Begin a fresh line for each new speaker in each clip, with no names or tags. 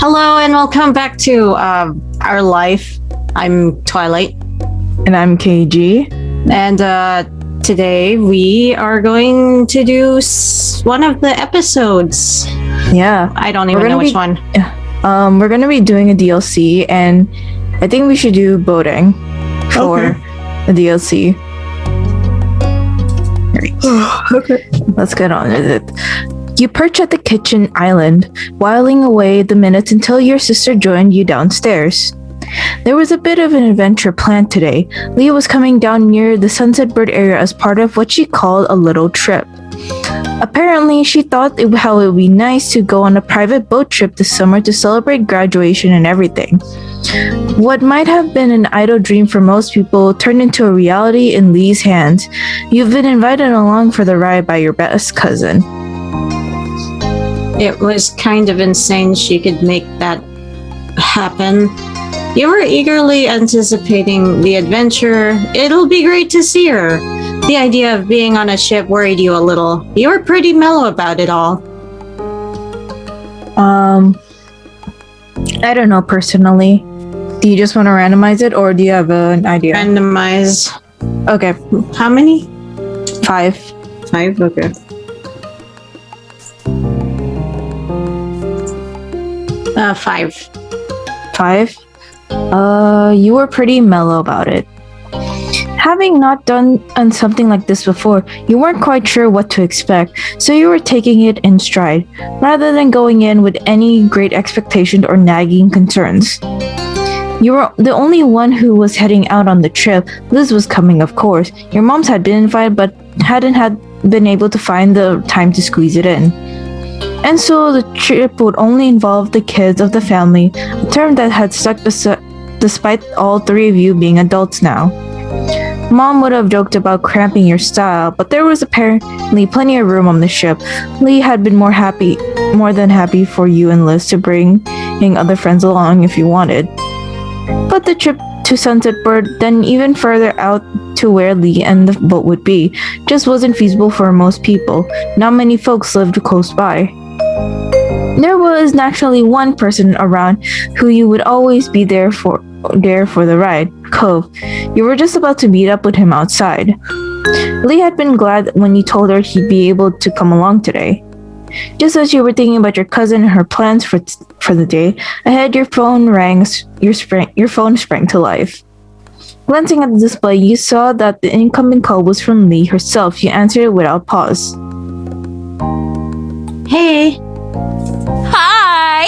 Hello and welcome back to our life. I'm Twilight.
And I'm KG.
And today we are going to do one of the episodes.
Yeah.
I don't even know which one.
We're going to be doing a DLC, and I think we should do voting for the DLC.
Okay.
Let's get on with it. You perch at the kitchen island, whiling away the minutes until your sister joined you downstairs. There was a bit of an adventure planned today. Leah was coming down near the Sunset Bird area as part of what she called a little trip. Apparently, she thought how it would be nice to go on a private boat trip this summer to celebrate graduation and everything. What might have been an idle dream for most people turned into a reality in Lee's hands. You've been invited along for the ride by your best cousin.
It was kind of insane she could make that happen. You were eagerly anticipating the adventure. It'll be great to see her. The idea of being on a ship worried you a little. You were pretty mellow about it all.
I don't know personally. Do you just want to randomize it, or do you have an idea?
Randomize.
Okay.
How many?
5.
5? Okay. Five.
5? You were pretty mellow about it. Having not done something like this before, you weren't quite sure what to expect, so you were taking it in stride, rather than going in with any great expectations or nagging concerns. You were the only one who was heading out on the trip. Liz was coming, of course. Your moms had been invited, but hadn't been able to find the time to squeeze it in. And so the trip would only involve the kids of the family, a term that had stuck despite all 3 of you being adults now. Mom would have joked about cramping your style, but there was apparently plenty of room on the ship. Lee had been more than happy for you and Liz to bring other friends along if you wanted. But the trip to Sunset Bird, then even further out to where Lee and the boat would be, just wasn't feasible for most people. Not many folks lived close by. There was naturally one person around who you would always be there for the ride, Cove. You were just about to meet up with him outside. Lee had been glad when you told her he'd be able to come along today. Just as you were thinking about your cousin and her plans for the day, ahead your phone rang. Your phone sprang to life. Glancing at the display, you saw that the incoming call was from Lee herself. You answered it without pause.
Hey.
Hi!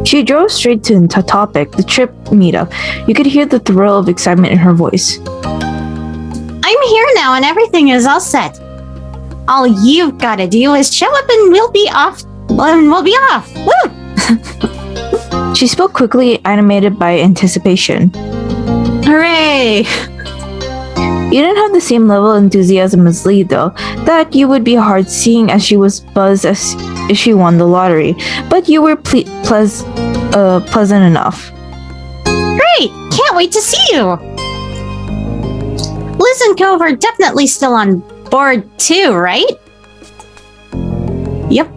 She drove straight to the topic, the trip meetup. You could hear the thrill of excitement in her voice.
I'm here now and everything is all set. All you've got to do is show up and we'll be off. Woo!
She spoke quickly, animated by anticipation.
Hooray!
You didn't have the same level of enthusiasm as Lee, though. That you would be hard seeing as she was buzzed as if she won the lottery. But you were pleasant enough.
Great! Can't wait to see you! Liz and Cove are definitely still on board too, right? Yep.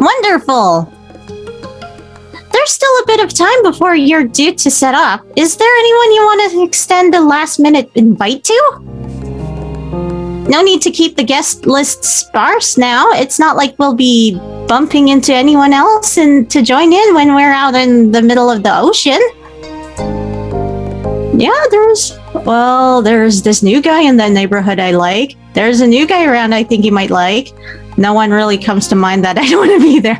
Wonderful! There's still a bit of time before you're due to set up. Is there anyone you want to extend a last-minute invite to? No need to keep the guest list sparse now. It's not like we'll be bumping into anyone else and to join in when we're out in the middle of the ocean. Yeah, there's this new guy in the neighborhood I like. There's a new guy around I think you might like. No one really comes to mind that I don't want to be there.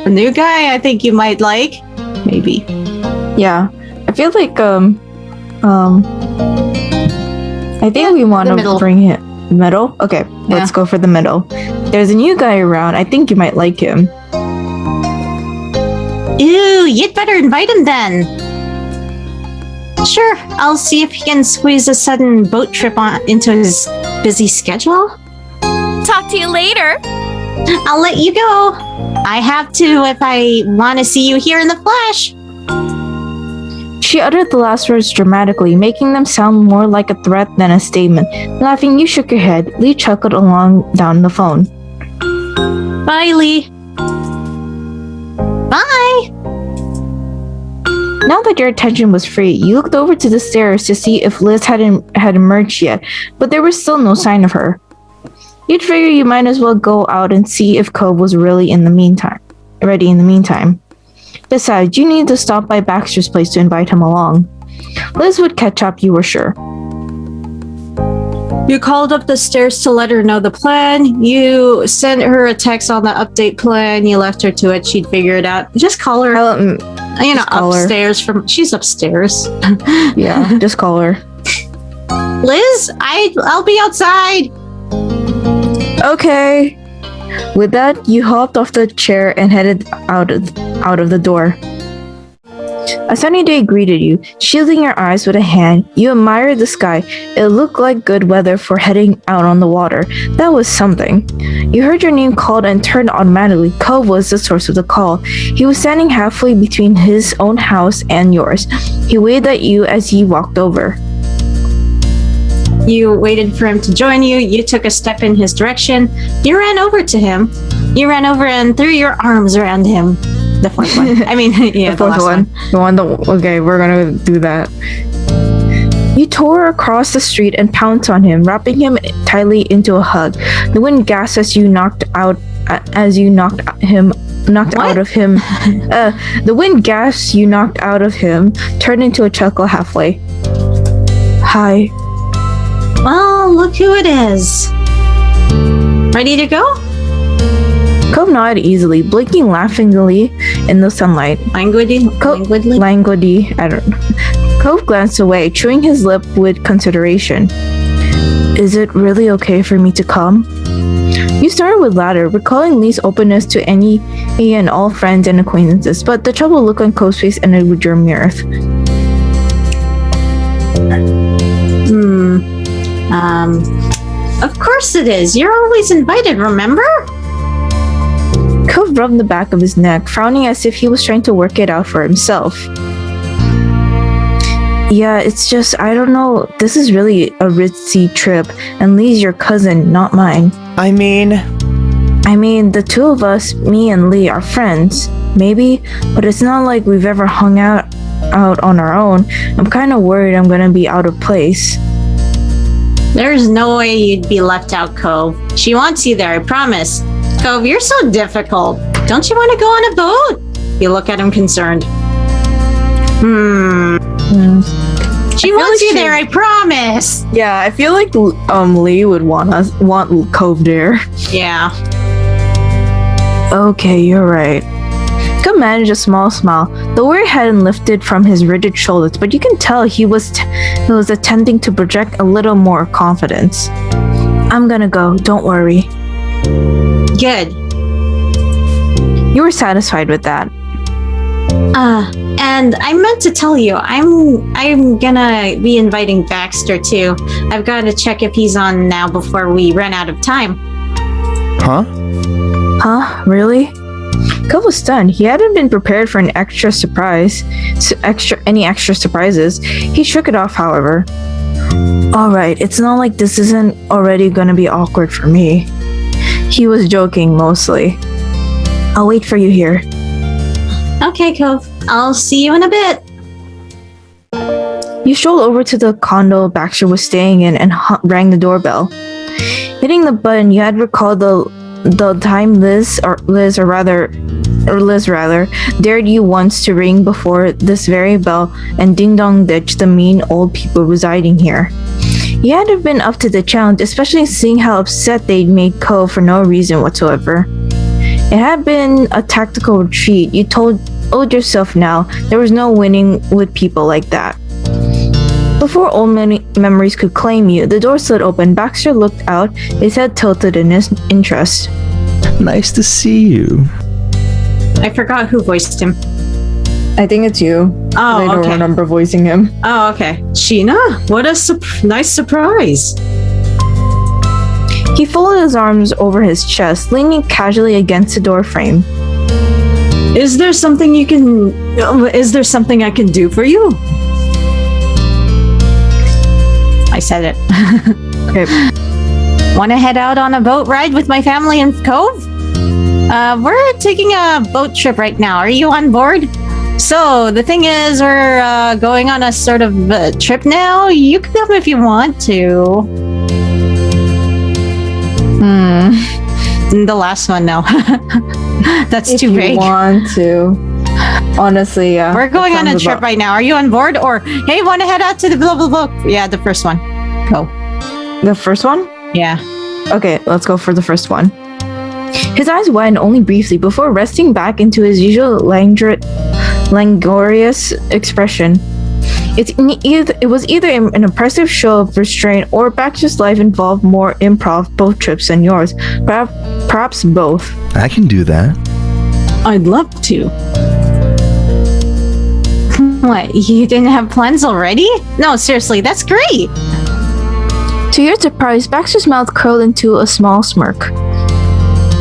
A new guy I think you might like. Maybe.
Yeah. I feel like I think we want to bring him middle. Okay, let's go for the middle. There's a new guy around. I think you might like him.
Ooh, you'd better invite him then. Sure, I'll see if he can squeeze a sudden boat trip into his busy schedule.
Talk to you later.
I'll let you go. I have to if I want to see you here in the flesh.
She uttered the last words dramatically, making them sound more like a threat than a statement. Laughing, you shook your head. Lee chuckled along down the phone.
Bye, Lee. Bye!
Now that your attention was free, you looked over to the stairs to see if Liz had emerged yet, but there was still no sign of her. You'd figure you might as well go out and see if Cove was ready in the meantime. Besides, you needed to stop by Baxter's place to invite him along. Liz would catch up, you were sure.
You called up the stairs to let her know the plan. You sent her a text on the update plan. You left her to it. She'd figure it out. Just call her.
Call her.
Upstairs she's upstairs.
Yeah, just call her.
Liz, I'll be outside.
Okay. With that, you hopped off the chair and headed out of the door. A sunny day greeted you. Shielding your eyes with a hand, you admired the sky. It looked like good weather for heading out on the water. That was something. You heard your name called and turned automatically. Cove was the source of the call. He was standing halfway between his own house and yours. He waved at you as he walked over.
You waited for him to join you. You took a step in his direction. You ran over to him. You ran over and threw your arms around him. The fourth one. I mean, yeah,
the fourth one. The one that, okay, we're gonna do that. You tore across the street and pounced on him, wrapping him tightly into a hug. The wind gasped as you knocked out of him. The wind gasp you knocked out of him turned into a chuckle halfway. Hi.
Well, look who it is. Ready to go?
Cove nodded easily, blinking laughingly in the sunlight.
Languidly?
I don't know. Cove glanced away, chewing his lip with consideration. Is it really okay for me to come? You started with ladder, recalling Lee's openness to any and all friends and acquaintances, but the troubled look on Cove's face ended with your mirth.
Of course it is. You're always invited, remember?
Cove rubbed the back of his neck, frowning as if he was trying to work it out for himself. Yeah, it's just, I don't know, this is really a ritzy trip, and Lee's your cousin, not mine.
I mean,
the two of us, me and Lee, are friends, maybe, but it's not like we've ever hung out on our own. I'm kind of worried I'm gonna be out of place.
There's no way you'd be left out, Cove. She wants you there, I promise. Cove, you're so difficult. Don't you want to go on a boat? You look at him concerned. She wants you there, I promise.
Yeah, I feel like Lee would want Cove there.
Yeah.
Okay, you're right. Cove managed a small smile. The worry hadn't lifted from his rigid shoulders, but you can tell he was attempting to project a little more confidence. I'm gonna go, don't worry.
Good.
You were satisfied with that.
And I meant to tell you, I'm gonna be inviting Baxter too. I've got to check if he's on now before we run out of time.
huh?
Huh? Really? Cove was stunned. He hadn't been prepared for any extra surprises. He shook it off, however. Alright, it's not like this isn't already gonna be awkward for me. He was joking, mostly. I'll wait for you here.
Okay, Cove. I'll see you in a bit.
You strolled over to the condo Baxter was staying in and rang the doorbell. Hitting the button, you had recalled the time Liz dared you once to ring before this very bell and ding-dong ditch the mean old people residing here. You had to have been up to the challenge, especially seeing how upset they'd made Cove for no reason whatsoever. It had been a tactical retreat. You told yourself now there was no winning with people like that. Before old memories could claim you, the door slid open. Baxter looked out, his head tilted in his interest.
Nice to see you.
I forgot who voiced him.
I think it's you.
Oh,
I don't
okay.
remember voicing him.
Oh, okay. Sheena, what a nice surprise.
He folded his arms over his chest, leaning casually against the door frame.
Is there something I can do for you? I said it.
Okay.
Want to head out on a boat ride with my family in Cove? We're taking a boat trip right now. Are you on board? So the thing is, we're going on a sort of trip now. You can come if you want to. The last one, no. That's
If
too
you
vague.
want to. Honestly, yeah.
We're going on a
Sounds
trip
about-
right now. Are you on board? Or, hey, want to head out to the blah, blah, blah? Yeah, the first one. Go.
The first one?
Yeah.
Okay, let's go for the first one. His eyes widened only briefly before resting back into his usual languorous expression. It was either an impressive show of restraint or Baxter's life involved more improv boat trips than yours. Perhaps both.
I can do that.
I'd love to. What, you didn't have plans already? No, seriously, that's great.
To your surprise, Baxter's mouth curled into a small smirk.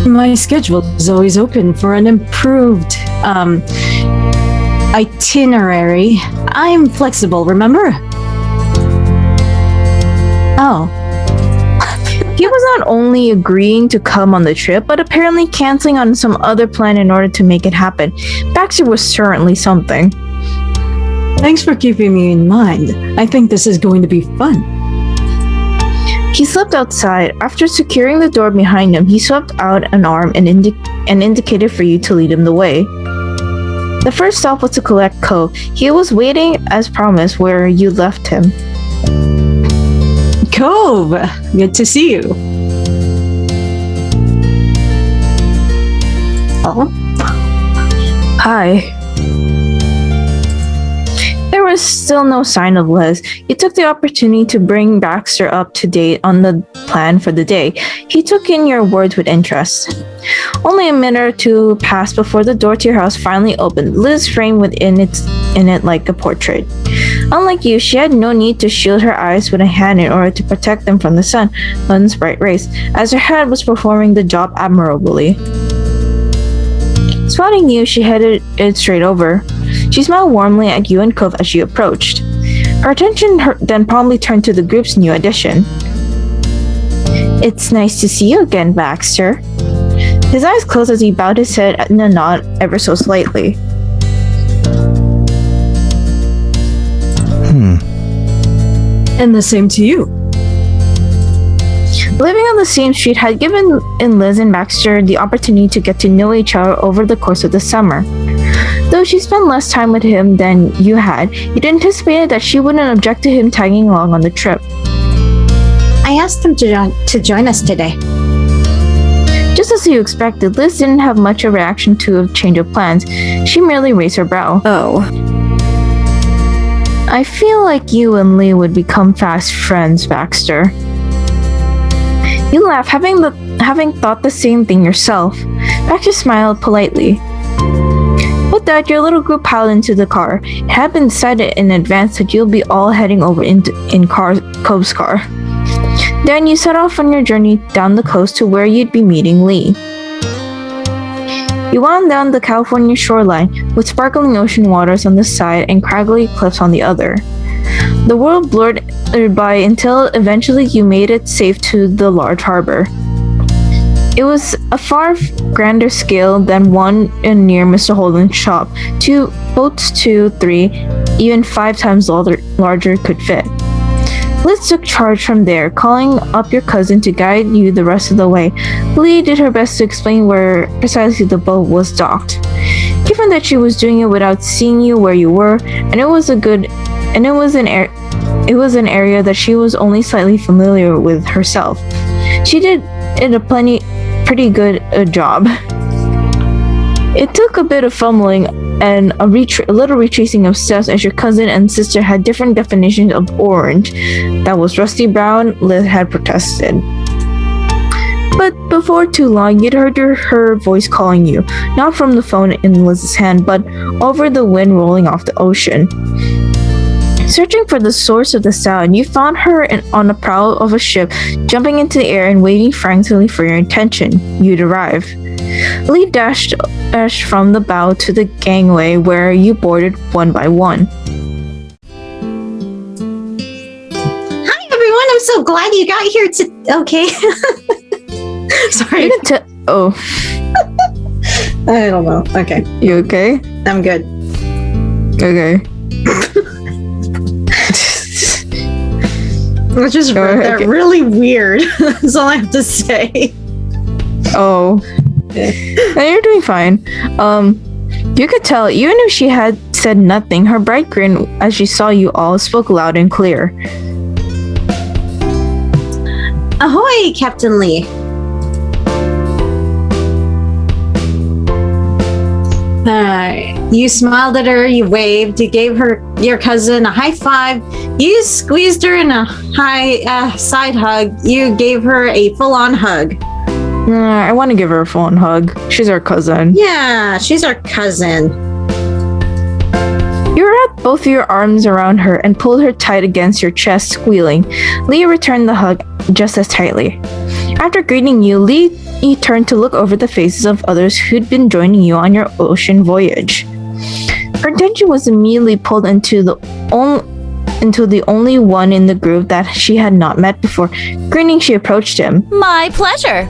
My schedule is always open for an improved, itinerary. I'm flexible, remember? Oh.
He was not only agreeing to come on the trip, but apparently canceling on some other plan in order to make it happen. Baxter was certainly something.
Thanks for keeping me in mind. I think this is going to be fun.
He slipped outside. After securing the door behind him, he swept out an arm and indicated for you to lead him the way. The first stop was to collect Cove. He was waiting, as promised, where you left him.
Cove, good to see you. Oh.
Hi. There was still no sign of Liz. You took the opportunity to bring Baxter up to date on the plan for the day. He took in your words with interest. Only a minute or two passed before the door to your house finally opened, Liz framed within it like a portrait. Unlike you, she had no need to shield her eyes with a hand in order to protect them from the sun's bright rays, as her head was performing the job admirably. Spotting you, she headed it straight over. She smiled warmly at you and Cove as you approached. Her attention then promptly turned to the group's new addition. It's nice to see you again, Baxter. His eyes closed as he bowed his head in a nod ever so slightly.
And the same to you.
Living on the same street had given Liz and Baxter the opportunity to get to know each other over the course of the summer. Though she spent less time with him than you had, you'd anticipated that she wouldn't object to him tagging along on the trip.
I asked him to join us today.
Just as you expected, Liz didn't have much of a reaction to a change of plans. She merely raised her brow.
Oh.
I feel like you and Lee would become fast friends, Baxter. You laughed, having thought the same thing yourself. Baxter smiled politely. With that, your little group piled into the car. It had been decided in advance that you'll be all heading over in Cove's car. Then you set off on your journey down the coast to where you'd be meeting Lee. You wound down the California shoreline, with sparkling ocean waters on the side and craggly cliffs on the other. The world blurred by until eventually you made it safe to the large harbor. It was a far grander scale than one near Mr. Holden's shop. 2 boats, 2, 3, even 5 times larger could fit. Liz took charge from there, calling up your cousin to guide you the rest of the way. Lee did her best to explain where precisely the boat was docked. Given that she was doing it without seeing you where you were, and it was an area that she was only slightly familiar with herself, she did it a pretty good job. It took a bit of fumbling and a little retracing of steps as your cousin and sister had different definitions of orange. That was rusty brown, Liz had protested. But before too long, you'd heard her voice calling you, not from the phone in Liz's hand, but over the wind rolling off the ocean. Searching for the source of the sound, you found her on the prow of a ship, jumping into the air and waving frantically for your attention. You'd arrive. Lee dashed from the bow to the gangway where you boarded one by one.
Hi, everyone. I'm so glad you got here okay. Sorry.
Oh.
I don't know. Okay,
You okay?
I'm good.
Okay.
I just read that
Okay.
really weird. That's all I have to say.
Oh. No, you're doing fine. You could tell, even if she had said nothing, her bright grin as she saw you all spoke loud and clear.
Ahoy, Captain Lee. You smiled at her, you waved, you gave her your cousin a high five, you squeezed her in a high side hug, you gave her a full-on hug.
I want to give her a phone hug. She's our cousin.
Yeah, she's our cousin.
You wrapped both of your arms around her and pulled her tight against your chest, squealing. Leah returned the hug just as tightly. After greeting you, Lee turned to look over the faces of others who'd been joining you on your ocean voyage. Her attention was immediately pulled into the only one in the group that she had not met before. Grinning, she approached him.
My pleasure.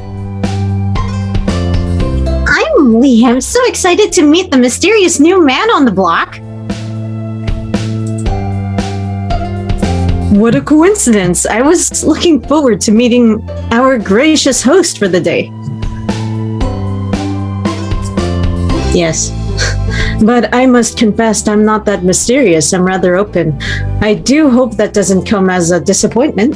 I'm Lee. I'm so excited to meet the mysterious new man on the block. What a coincidence. I was looking forward to meeting our gracious host for the day. Yes. But I must confess, I'm not that mysterious. I'm rather open. I do hope that doesn't come as a disappointment.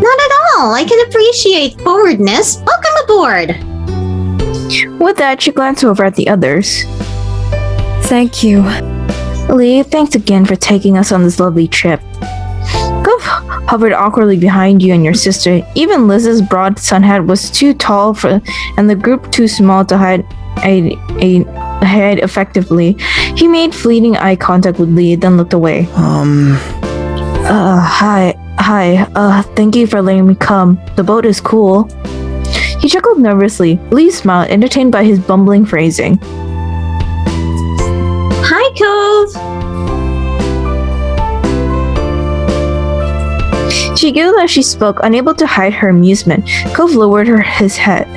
Not at all. I can appreciate forwardness. Welcome aboard.
With that, she glanced over at the others.
Thank you.
Lee, thanks again for taking us on this lovely trip. Gov hovered awkwardly behind you and your sister. Even Liz's broad sun hat was too tall and the group too small to hide effectively. He made fleeting eye contact with Lee, then looked away. Hi. Thank you for letting me come. The boat is cool. He chuckled nervously. Lee smiled, entertained by his bumbling phrasing.
Hi, Cove.
She giggled as she spoke, unable to hide her amusement. Cove lowered his head.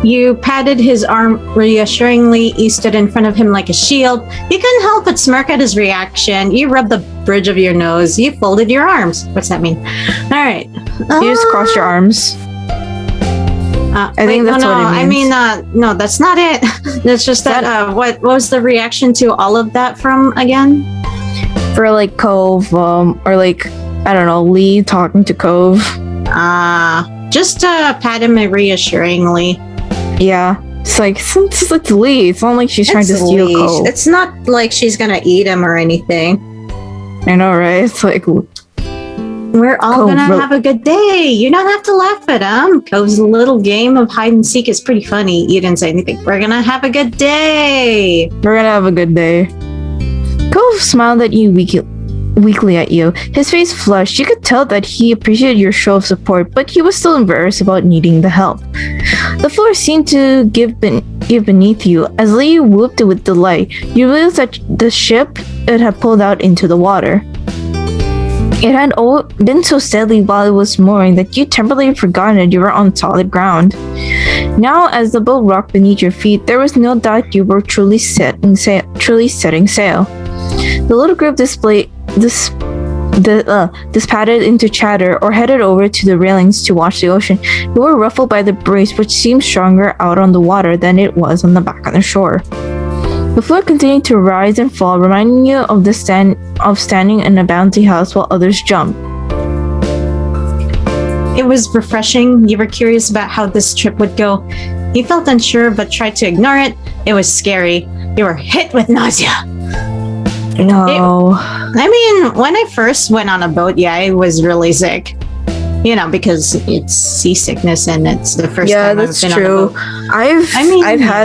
You patted his arm reassuringly. You stood in front of him like a shield. You couldn't help but smirk at his reaction. You rubbed the bridge of your nose. You folded your arms. What's that mean? All right.
You just crossed your arms.
I
think that's what it means.
I mean, no, that's not it. That's just that. What was the reaction to all of that from again?
For like Cove, or like, I don't know, Lee talking to Cove.
Just pat him reassuringly.
Yeah. It's like, since it's Lee, it's not like she's trying to steal Cove.
It's not like she's gonna eat him or anything.
I know, right? It's like,
we're all
Cove
gonna
wrote-
have a good day. You don't have to laugh at him. Cove's little game of hide and seek is pretty funny. You didn't say anything. We're gonna have a good day.
we're gonna have a good day. Cove smiled at you weakly at you. His face flushed. You could tell that he appreciated your show of support, but he was still embarrassed about needing the help. The floor seemed to give beneath you. As Lee whooped with delight, you realized that the ship it had pulled out into the water. It had been so steady while it was mooring that you temporarily forgot that you were on solid ground. Now, as the boat rocked beneath your feet, there was no doubt you were truly setting sail. The little group dispatted into chatter or headed over to the railings to watch the ocean. You were ruffled by the breeze, which seemed stronger out on the water than it was on the back of the shore. The floor continued to rise and fall, reminding you of standing in a bouncy house while others jumped.
It was refreshing. You were curious about how this trip would go. You felt unsure but tried to ignore it. It was scary. You were hit with nausea.
No.
I mean, when I first went on a boat, yeah, I was really sick. You know, because it's seasickness and it's the first time
that's
I've been
true.
on a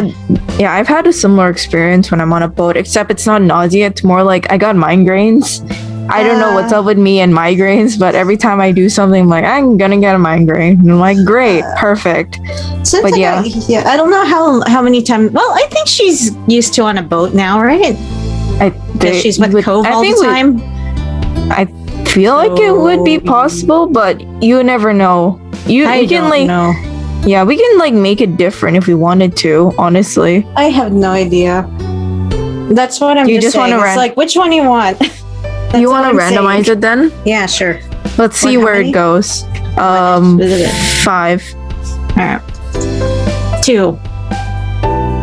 boat.
I've had a similar experience when I'm on a boat, except it's not nausea, it's more like I got migraines. I don't know what's up with me and migraines, but every time I do something, I'm like, I'm gonna get a migraine. And I'm like, great, perfect.
So
But
like
yeah.
I don't know how many times. Well, I think she's used to on a boat now, right? Because she's with Cove all the time.
I feel like it would be possible, but you never know. You can like
know.
Yeah, we can like make it different if we wanted to, honestly.
I have no idea. That's what I'm
You
just
just
saying.
wanna
It's like, which one you want?
You want to randomize it then?
Yeah, sure.
Let's see
How
where
many?
it goes. 5.
Alright. 2.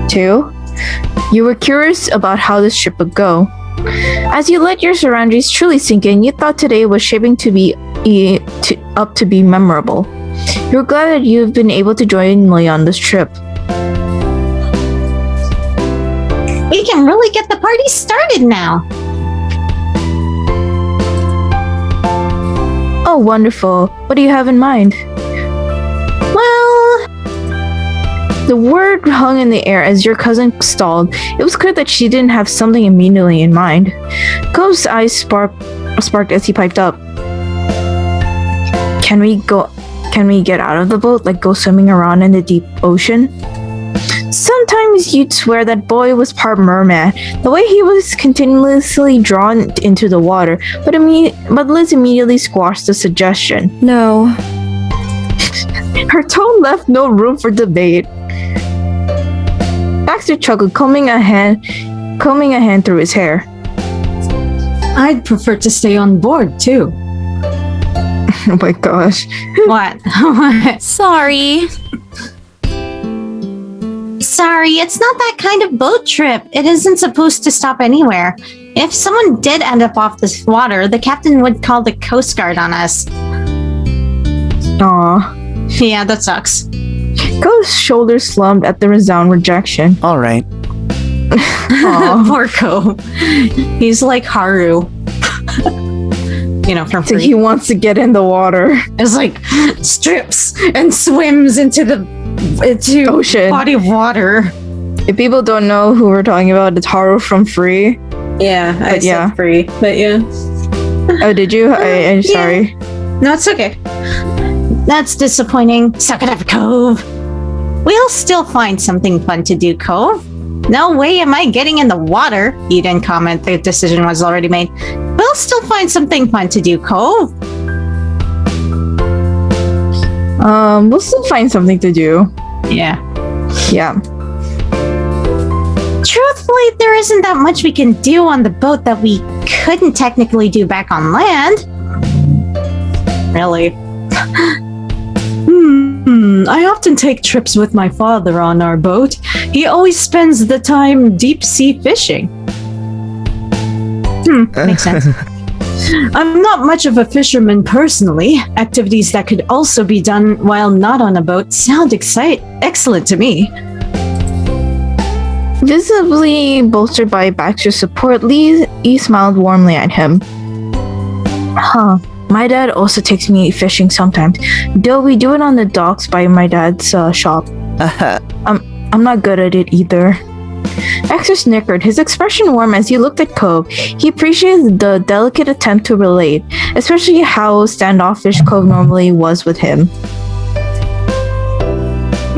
2. You were curious about how this trip would go. As you let your surroundings truly sink in, you thought today was shaping to be up to be memorable. You're glad that you've been able to join Lee on this trip.
We can really get the party started now.
Oh, wonderful. What do you have in mind?
Well,
The word hung in the air as your cousin stalled. It was clear that she didn't have something immediately in mind. Cove's eyes sparked as he piped up. Can we get out of the boat, like go swimming around in the deep ocean? Sometimes you'd swear that boy was part merman, the way he was continuously drawn into the water, but Liz immediately squashed the suggestion.
No.
Her tone left no room for debate. Baxter chuckled, combing a hand through his hair.
I'd prefer to stay on board too.
Oh my gosh.
What?
Sorry.
Sorry, it's not that kind of boat trip. It isn't supposed to stop anywhere. If someone did end up off this water, the captain would call the Coast Guard on us.
Aw.
Yeah, that sucks.
Ko's shoulders slumped at the resound rejection.
All right.
Aw.
Poor Ko. He's like Haru. From
So
Free.
he wants to get in the water.
It's like strips and swims into
Ocean.
body of water.
If people don't know who we're talking about, it's Haru from Free.
Yeah,
But yeah.
Free. But yeah.
Oh, did you? I'm
Yeah.
sorry.
No, it's okay. That's disappointing. Suck it up, Cove. We'll still find something fun to do, Cove. No way am I getting in the water. You didn't comment. The decision was already made. We'll still find something fun to do, Cove.
We'll still find something to do.
Yeah.
Yeah.
Truthfully, there isn't that much we can do on the boat that we couldn't technically do back on land. Really? I often take trips with my father on our boat. He always spends the time deep sea fishing. Makes sense. I'm not much of a fisherman personally. Activities that could also be done while not on a boat sound excellent to me.
Visibly bolstered by Baxter's support, Lee smiled warmly at him. Huh. My dad also takes me fishing sometimes, though we do it on the docks by my dad's shop. I'm not good at it either. Baxter snickered, his expression warm as he looked at Cove. He appreciated the delicate attempt to relate, especially how standoffish Cove normally was with him.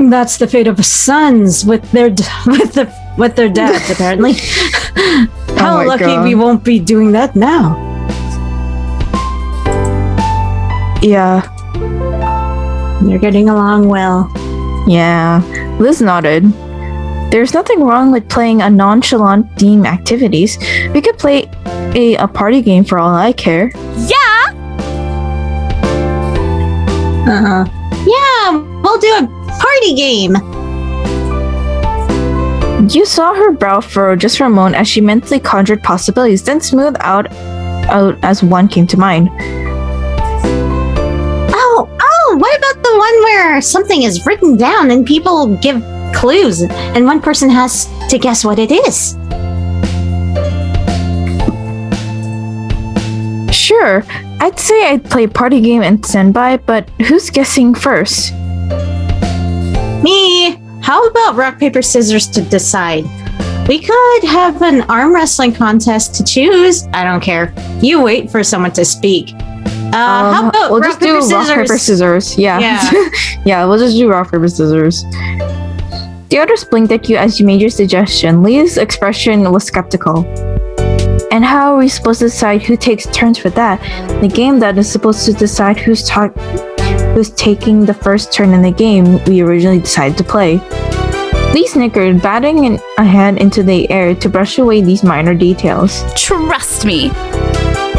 That's the fate of sons with their dads, apparently. How
my
lucky
God.
we won't be doing that now.
Yeah.
They're getting along well.
Yeah. Liz nodded. There's nothing wrong with playing a nonchalant theme activities. We could play a party game for all I care.
Yeah!
Yeah, we'll do a party game.
You saw her brow furrow just for a moment as she mentally conjured possibilities, then smoothed out as one came to mind.
Oh, what about the one where something is written down and people give clues and one person has to guess what it is?
Sure, I'd say I'd play party game and stand by, but who's guessing first?
Me. How about rock, paper, scissors to decide? We could have an arm wrestling contest to choose. I don't care. You wait for someone to speak. How about
we'll
rock,
just
paper,
do
scissors?
rock, paper, scissors. Yeah.
Yeah.
Yeah, we'll just do rock, paper, scissors. The others blinked at you as you made your suggestion. Lee's expression was skeptical. And how are we supposed to decide who takes turns for that? The game that is supposed to decide who's who's taking the first turn in the game we originally decided to play. Lee snickered, batting a hand into the air to brush away these minor details.
Trust me.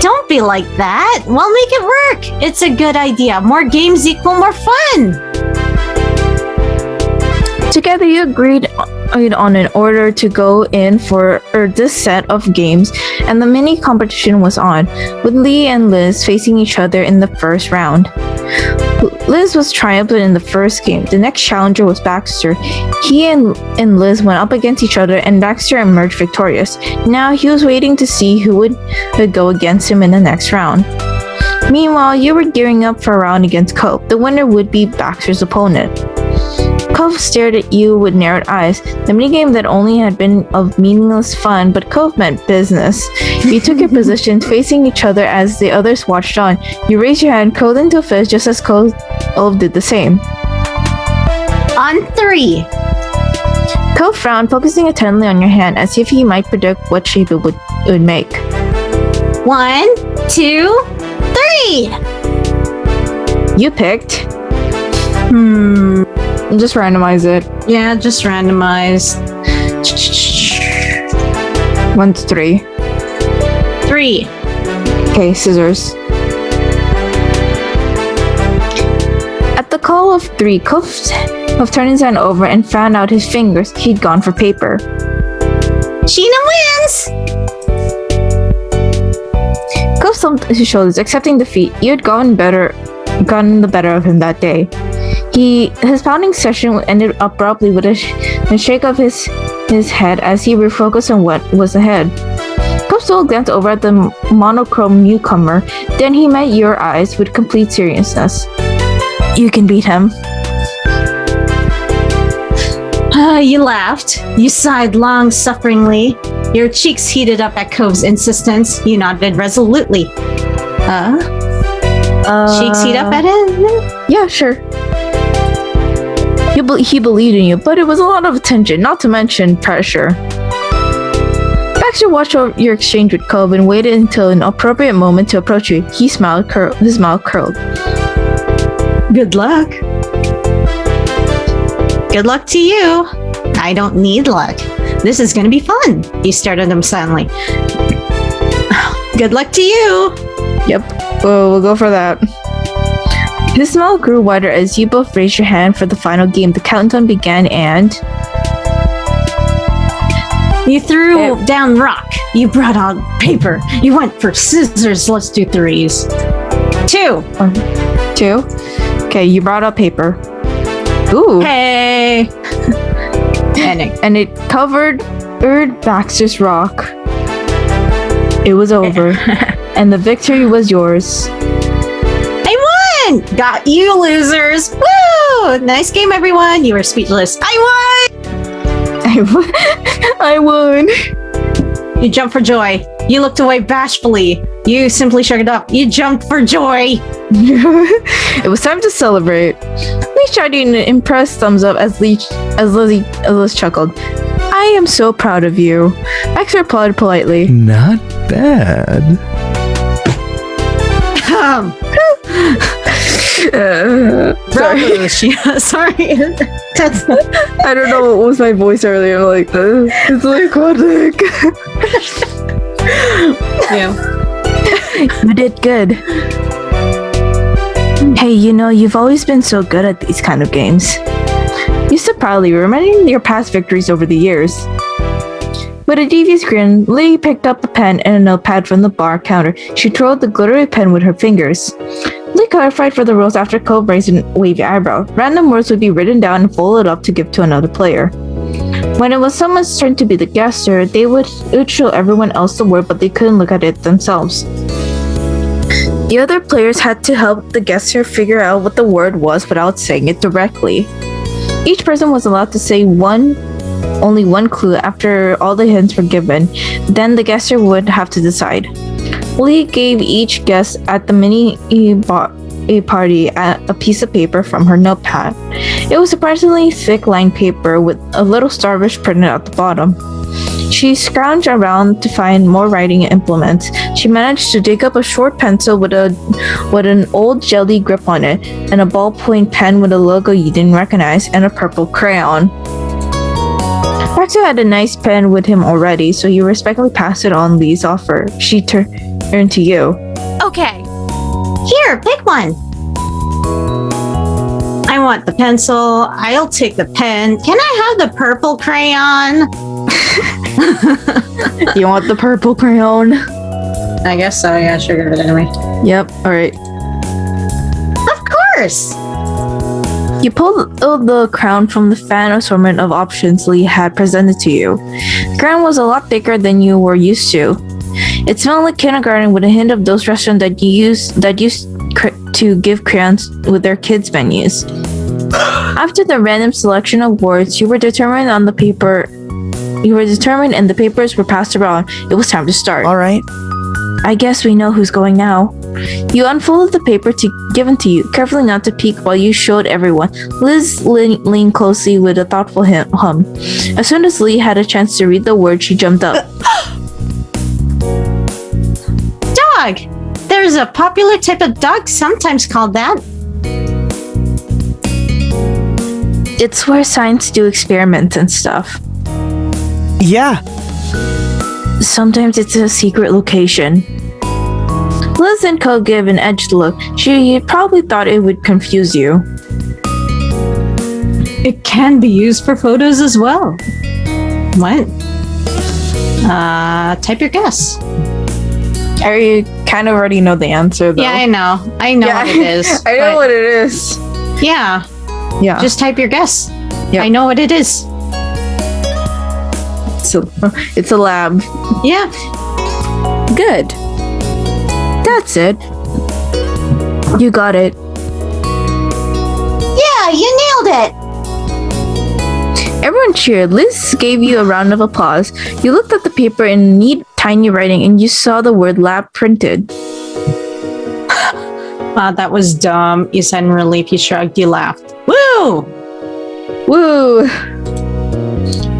Don't be like that. We'll make it work. It's a good idea. More games equal more fun.
Together, you agreed on an order to go in for this set of games, and the mini competition was on, with Lee and Liz facing each other in the first round. Liz was triumphant in the first game. The next challenger was Baxter. He and Liz went up against each other, and Baxter emerged victorious. Now he was waiting to see who would go against him in the next round. Meanwhile, you were gearing up for a round against Cope. The winner would be Baxter's opponent. Cove stared at you with narrowed eyes. The minigame that only had been of meaningless fun, but Cove meant business. You took your positions, facing each other as the others watched on. You raised your hand, curled into a fist, just as Cove did the same.
On 3.
Cove frowned, focusing attentively on your hand, as if he might predict what shape it would make.
1, 2, 3.
You picked.
Just randomize it.
Yeah, just randomized.
1 to 3.
3.
Okay, scissors.
At the call of 3, Cove turned his hand over and found out his fingers. He'd gone for paper.
Sheena wins.
Cove slumped his shoulders, accepting defeat. You had gotten the better of him that day. His pounding session ended abruptly with a shake of his head as he refocused on what was ahead. Cove still glanced over at the monochrome newcomer, then he met your eyes with complete seriousness. You can beat him.
You laughed. You sighed long, sufferingly. Your cheeks heated up at Cove's insistence. You nodded resolutely. Cheeks heat up at him?
Yeah, sure. He believed in you, but it was a lot of attention, not to mention pressure. Baxter watched over your exchange with Cove and waited until an appropriate moment to approach you. His mouth curled.
Good luck. Good luck to you. I don't need luck. This is going to be fun. You stared at him silently. Good luck to you.
Yep, we'll go for that.
His smile grew wider as you both raised your hand for the final game. The countdown began and...
You threw down rock. You brought out paper. You went for scissors. Let's do 3s. 2.
2. Okay, you brought up paper. Ooh.
Hey.
and it covered Baxter's rock. It was over, and the victory was yours.
I won! Got you, losers! Woo! Nice game, everyone. You were speechless. I won!
I won!
You jumped for joy. You looked away bashfully. You simply shrugged up. You jumped for joy.
It was time to celebrate. Lee shot you an impressed thumbs up as Liz chuckled. I am so proud of you. Baxter applauded politely.
Not bad.
Bravo, Sheena. Sorry. That's
I don't know what was my voice earlier. I'm like, it's aquatic.
yeah.
You did good. Hey, you've always been so good at these kind of games. You said proudly, remembering your past victories over the years. With a devious grin, Lee picked up a pen and a notepad from the bar counter. She twirled the glittery pen with her fingers. Lee clarified for the rules after Cove raised a wavy eyebrow. Random words would be written down and folded up to give to another player. When it was someone's turn to be the guesser, they would show everyone else the word, but they couldn't look at it themselves. The other players had to help the guesser figure out what the word was without saying it directly. Each person was allowed to say only one clue after all the hints were given. Then the guesser would have to decide. Lee gave each guest at the mini party a piece of paper from her notepad. It was surprisingly thick lined paper with a little starfish printed at the bottom. She scrounged around to find more writing implements. She managed to dig up a short pencil with an old jelly grip on it, and a ballpoint pen with a logo you didn't recognize, and a purple crayon. Maxo had a nice pen with him already, so you respectfully passed it on Lee's offer. She turned to you.
Okay.
Here, pick one. I want the pencil. I'll take the pen. Can I have the purple crayon?
You want the purple crayon?
I guess so. Yeah, sure. Give it anyway.
Yep, alright.
Of course.
You pulled the crown from the fan assortment of options Lee had presented to you. The crown was a lot thicker than you were used to. It smelled like kindergarten with a hint of those restaurants that used to give crayons with their kids' menus. After the random selection of words, you were determined and the papers were passed around. It was time to start.
All right.
I guess we know who's going now. You unfolded the paper given to you, carefully not to peek while you showed everyone. Liz leaned closely with a thoughtful hum. As soon as Lee had a chance to read the word, she jumped up.
Dog. There's a popular type of dog sometimes called that.
It's where science do experiments and stuff.
Yeah.
Sometimes it's a secret location. Liz and Co gave an edged look. She probably thought it would confuse you.
It can be used for photos as well. What? Type your guess.
I kind of already know the answer, though.
Yeah, I know. I know what it is.
I know what it is.
Yeah,
Yeah.
just type your guess.
Yeah.
I know what it is.
It's a lab.
Yeah.
Good.
That's it. You got it.
Yeah, you nailed it.
Everyone cheered. Liz gave you a round of applause. You looked at the paper in neat, tiny writing and you saw the word lab printed.
Wow, that was dumb. You said in relief. You shrugged. You laughed. Woo!
Woo!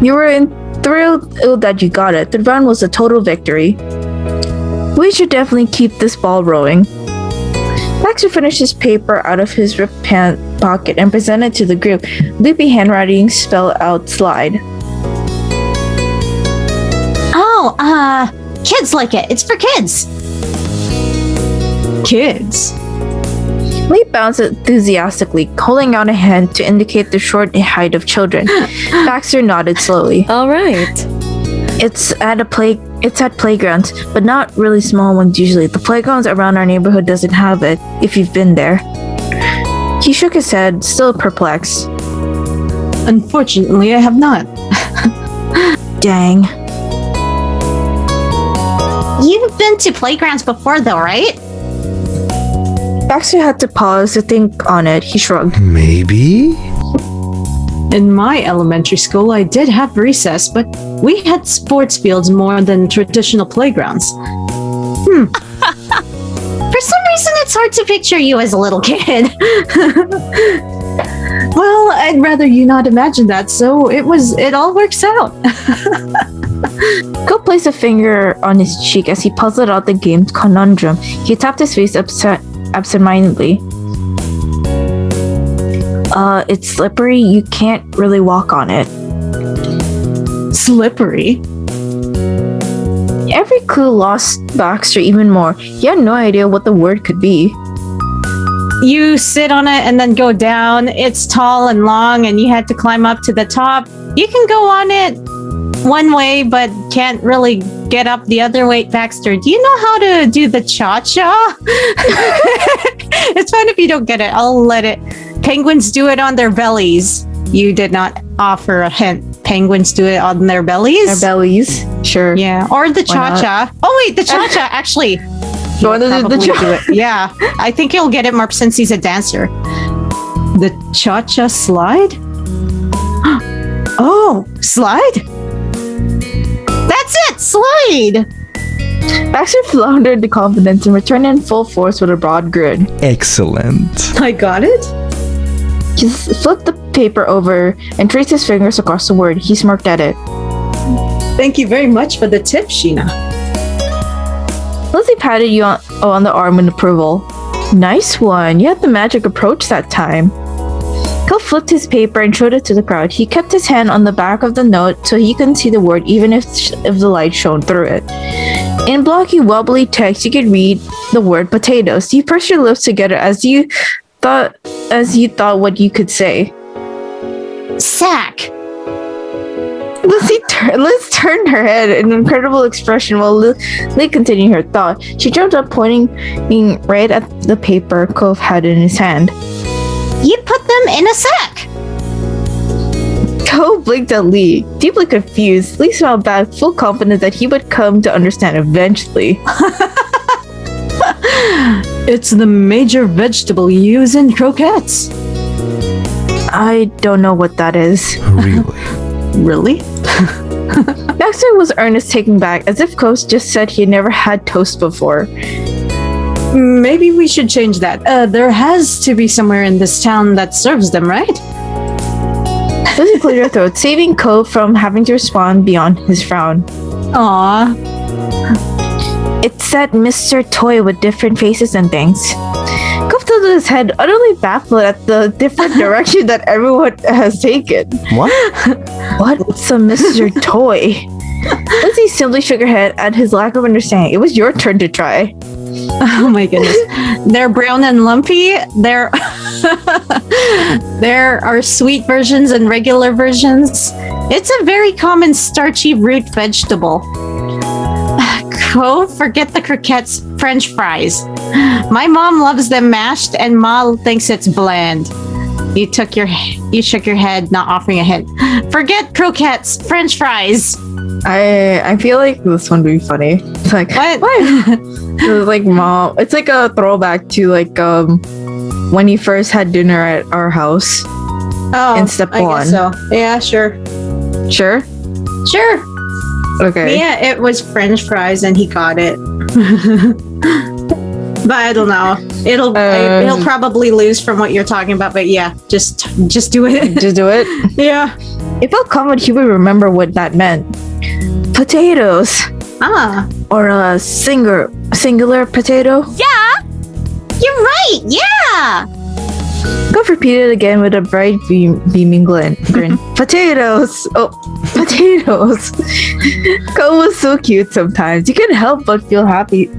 You were thrilled that you got it. The round was a total victory. We should definitely keep this ball rolling. Baxter finished his paper out of his ripped pant pocket and presented to the group. Loopy handwriting spelled out slide.
Oh, kids like it. It's for kids. Kids?
Lee bounced enthusiastically, holding out a hand to indicate the short height of children. Baxter nodded slowly.
All right.
It's at playgrounds, but not really small ones usually. The playgrounds around our neighborhood doesn't have it, if you've been there. He shook his head, still perplexed.
Unfortunately, I have not.
Dang.
You've been to playgrounds before, though, right?
Baxter had to pause to think on it. He shrugged.
Maybe?
In my elementary school, I did have recess, but we had sports fields more than traditional playgrounds. For some reason, it's hard to picture you as a little kid. Well, I'd rather you not imagine that, so it all works out.
Go placed a finger on his cheek as he puzzled out the game's conundrum. He tapped his face absentmindedly. It's slippery. You can't really walk on it.
Slippery?
Every clue lost Baxter even more. He had no idea what the word could be.
You sit on it and then go down. It's tall and long, and you had to climb up to the top. You can go on it one way, but can't really get up the other way. Baxter, do you know how to do the cha-cha? It's fine if you don't get it. I'll let it. Penguins do it on their bellies. You did not offer a hint. Penguins do it on their bellies?
Their bellies. Sure.
Yeah. Or the
Why not?
cha-cha. Oh, wait, the cha-cha, actually.
You want to do the
Probably
cha-
do it. Yeah. I think he'll get it more since he's a dancer. The cha-cha slide? Oh, slide? That's it! Slide!
Baxter floundered the confidence and returned in full force with a broad grin.
Excellent.
I got it?
He flipped the paper over and traced his fingers across the word. He smirked at it.
Thank you very much for the tip, Sheena.
Lizzie patted you on the arm in approval. Nice one. You had the magic approach that time. Kel flipped his paper and showed it to the crowd. He kept his hand on the back of the note so he couldn't see the word even if the light shone through it. In blocky, wobbly text, you could read the word potatoes. You pursed your lips together as you thought what you could say.
Sack.
Liz turned her head in an incredible expression while Lee continued her thought. She jumped up, pointing right at the paper Cove had in his hand.
You put them in a sack.
Cove blinked at Lee, deeply confused. Lee smiled back, full confidence that he would come to understand eventually.
It's the major vegetable used in croquettes.
I don't know what that is.
Really?
Really?
Baxter was earnest, taken back, as if Cove just said he had never had toast before.
Maybe we should change that. There has to be somewhere in this town that serves them, right?
Lizzie cleared her throat, saving Cove from having to respond beyond his frown.
Aww.
It said Mr. Toy with different faces and things. Cove tilted his head, utterly baffled at the different direction that everyone has taken.
What?
What's a Mr. Toy? Lizzie simply shook her head at his lack of understanding. It was your turn to try.
Oh my goodness. They're brown and lumpy. There are sweet versions and regular versions. It's a very common starchy root vegetable. Go forget the croquettes, French fries. My mom loves them mashed and Ma thinks it's bland. You shook your head, not offering a hint. Forget croquettes, French fries.
I feel like this one would be funny. It's like
What?
It's like mom. It's like a throwback to like when you first had dinner at our house.
Oh,
in step
I
one.
guess so. Yeah, sure.
Sure.
Sure.
Okay.
Yeah, it was French fries and he got it. But I don't know. He'll probably lose from what you're talking about. But yeah, just do it.
Just do it.
Yeah.
It felt common he would remember what that meant. Potatoes.
Ah.
Or a singular potato.
Yeah. You're right. Yeah.
Gov repeated again with a bright beaming grin. Potatoes! Oh, potatoes! Gov was so cute sometimes. You couldn't help but feel happy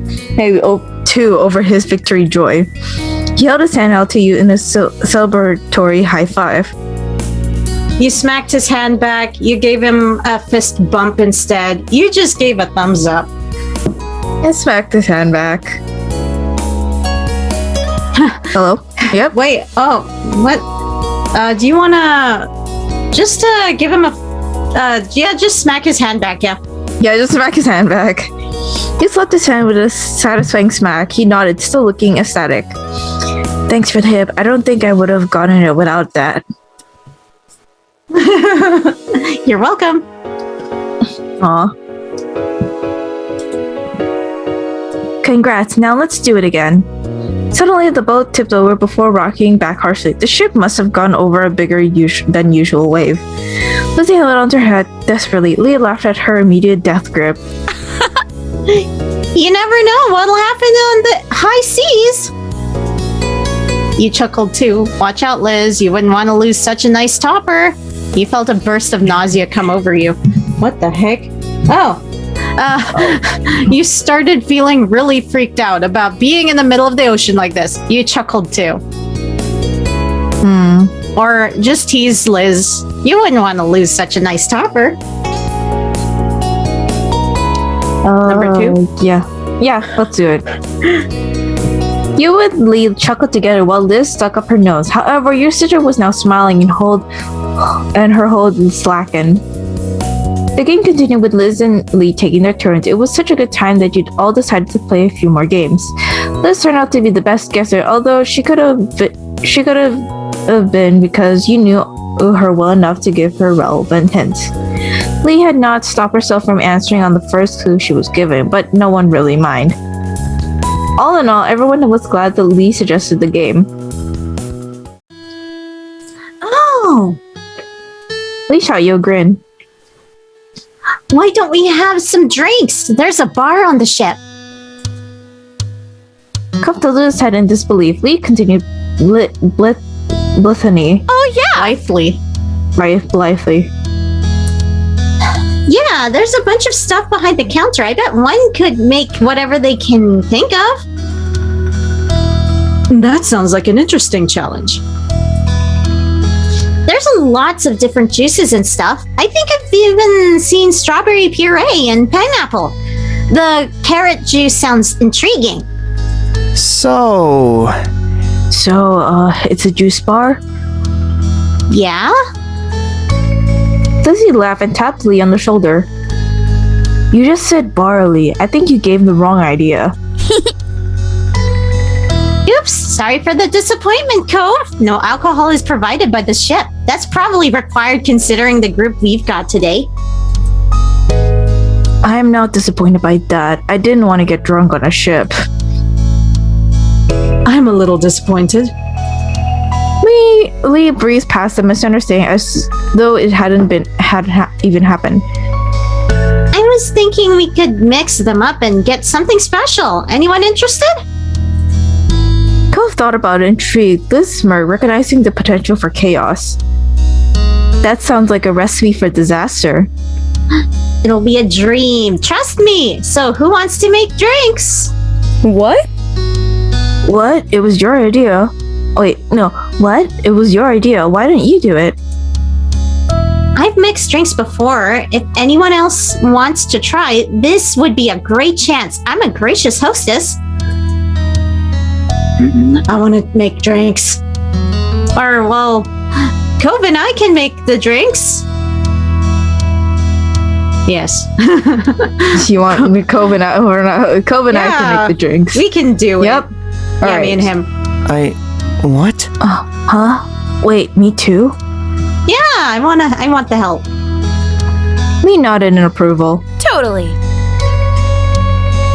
too over his victory joy. He held his hand out to you in a celebratory high five.
You smacked his hand back. You gave him a fist bump instead. You just gave a thumbs up.
And smacked his hand back. Hello? Yep.
Wait. Oh, what? Do you wanna just give him a? Yeah, just smack his hand back. Yeah.
Yeah, just smack his hand back. He slapped his hand with a satisfying smack. He nodded, still looking ecstatic. Thanks for the hip. I don't think I would have gotten it without that.
You're welcome.
Aw. Congrats. Now let's do it again. Suddenly, the boat tipped over before rocking back harshly. The ship must have gone over a bigger than usual wave. Lizzie held onto her head desperately. Leah laughed at her immediate death grip.
You never know what'll happen on the high seas. You chuckled too. Watch out, Liz. You wouldn't want to lose such a nice topper. You felt a burst of nausea come over you. What the heck? Oh. You started feeling really freaked out about being in the middle of the ocean like this. You chuckled too. Or just teased Liz. You wouldn't want to lose such a nice topper. Number 2?
Yeah, let's do it. You and Lee chuckled together while Liz stuck up her nose. However, your sister was now smiling and her hold slackened. The game continued with Liz and Lee taking their turns. It was such a good time that you'd all decided to play a few more games. Liz turned out to be the best guesser, although she could have been because you knew her well enough to give her relevant hints. Lee had not stopped herself from answering on the first clue she was given, but no one really minded. All in all, everyone was glad that Lee suggested the game.
Oh.
Lee shot you a grin.
Why don't we have some drinks? There's a bar on the ship.
Cove tilted his head in disbelief. Lee continued blithely.
Oh, yeah.
Lively.
Blithely.
Yeah, there's a bunch of stuff behind the counter. I bet one could make whatever they can think of.
That sounds like an interesting challenge.
There's lots of different juices and stuff. I think I've even seen strawberry puree and pineapple. The carrot juice sounds intriguing.
So,
It's a juice bar?
Yeah?
Lizzie laughed and tapped Lee on the shoulder. You just said barley. I think you gave him the wrong idea.
Oops, sorry for the disappointment, Cove. No alcohol is provided by the ship. That's probably required considering the group we've got today.
I am not disappointed by that. I didn't want to get drunk on a ship.
I'm a little disappointed.
Lee breezed past the misunderstanding as though it hadn't even happened.
I was thinking we could mix them up and get something special. Anyone interested?
Cove thought about it, intrigued. Liz smirked, recognizing the potential for chaos. That sounds like a recipe for disaster.
It'll be a dream. Trust me. So who wants to make drinks?
What?
What? It was your idea. Wait, no. What? It was your idea. Why didn't you do it?
I've mixed drinks before. If anyone else wants to try, this would be a great chance. I'm a gracious hostess.
I want to make drinks.
Or, well,
Cove and I can make the drinks. Yes.
You want me, Cove and I, or not? Cove and I can
Yeah.
make the drinks.
We can do it.
Yep.
Yeah, me and him.
what?
Huh? Wait, me too?
yeah, I want the help.
Lee nodded in approval.
Totally.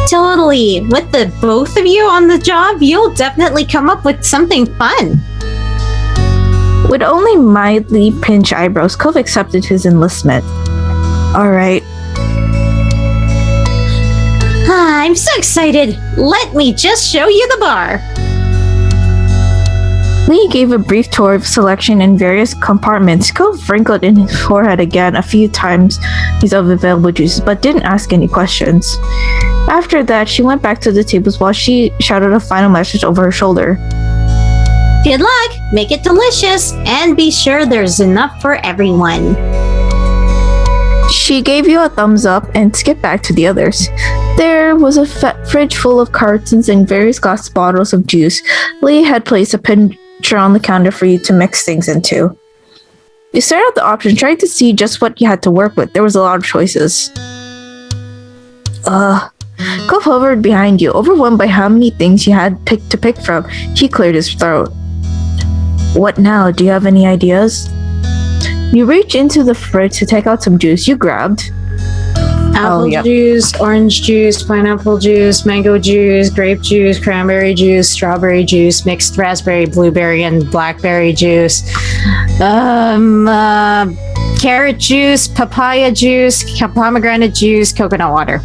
Totally. With the both of you on the job, you'll definitely come up with something fun.
With only mildly pinched eyebrows, Cove accepted his enlistment. Alright.
I'm so excited. Let me just show you the bar.
Lee gave a brief tour of selection in various compartments. Cove wrinkled in his forehead again a few times these of available juices, but didn't ask any questions. After that, she went back to the tables while she shouted a final message over her shoulder.
Good luck. Make it delicious. And be sure there's enough for everyone.
She gave you a thumbs up and skipped back to the others. There was a fridge full of cartons and various glass bottles of juice. Lee had placed a pitcher on the counter for you to mix things into. You stared at the options, trying to see just what you had to work with. There was a lot of choices. Cove hovered behind you, overwhelmed by how many things you had to pick from. He cleared his throat. What now? Do you have any ideas? You reach into the fridge to take out some juice. You grabbed
Apple juice, orange juice, pineapple juice, mango juice, grape juice, cranberry juice, strawberry juice, mixed raspberry, blueberry, and blackberry juice. Carrot juice, papaya juice, pomegranate juice, coconut water.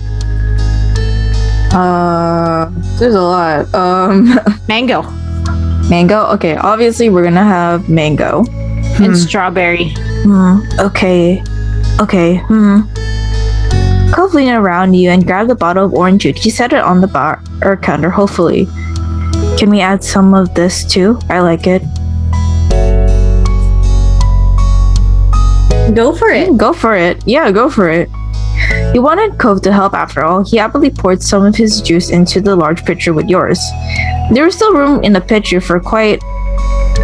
There's a lot.
Mango
Mango? Okay, obviously we're gonna have mango.
and strawberry.
Okay. Cove leaned around you and grabbed a bottle of orange juice. She set it on the bar or counter, hopefully. Can we add some of this too? I like it.
Go for it.
Go for it. Yeah, go for it. You wanted Cove to help after all. He happily poured some of his juice into the large pitcher with yours. There was still room in the pitcher for quite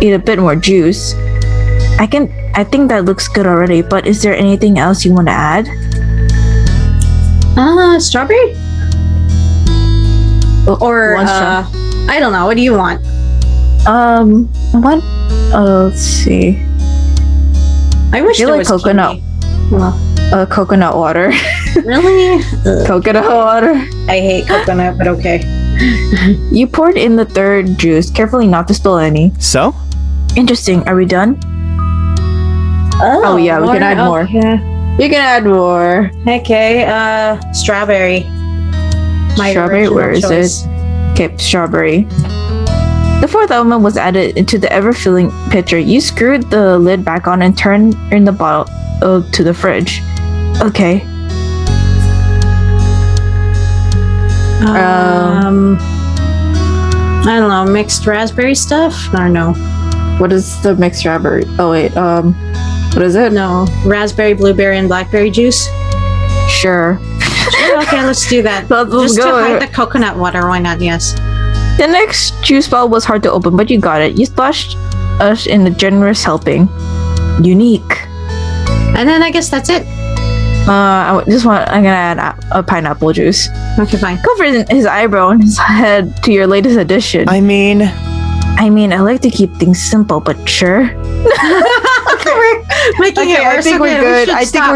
a bit more juice. I think that looks good already, but is there anything else you want to add?
Strawberry? Or,
One straw.
I don't know. What do you want?
Let's see.
I wish
feel
there
like
was
coconut.
kiwi. Well,
Coconut water.
really?
Coconut water.
I hate coconut, but okay.
You poured in the third juice, carefully not to spill any.
So?
Interesting. Are we done? Oh, yeah, we can add more.
Yeah.
You can add more.
Okay, strawberry. My
Strawberry,
original
where is
choice.
it? Okay, strawberry. The fourth element was added into the ever-filling pitcher. You screwed the lid back on and turned the bottle to the fridge. Okay.
I don't know, mixed raspberry stuff? I don't know.
What is the mixed strawberry? Oh wait, what is it?
No, raspberry, blueberry, and blackberry juice.
Sure.
Sure, okay, let's do that.
Let's
Just to
go.
hide the coconut water, why not? Yes.
The next juice bottle was hard to open, but you got it. You splashed us in a generous helping. Unique.
And then I guess that's it.
I'm gonna add a pineapple juice.
Okay, fine.
Cover his eyebrow and his head to your latest addition.
I mean,
I like to keep things simple, but sure.
We're making it worse.
I think we're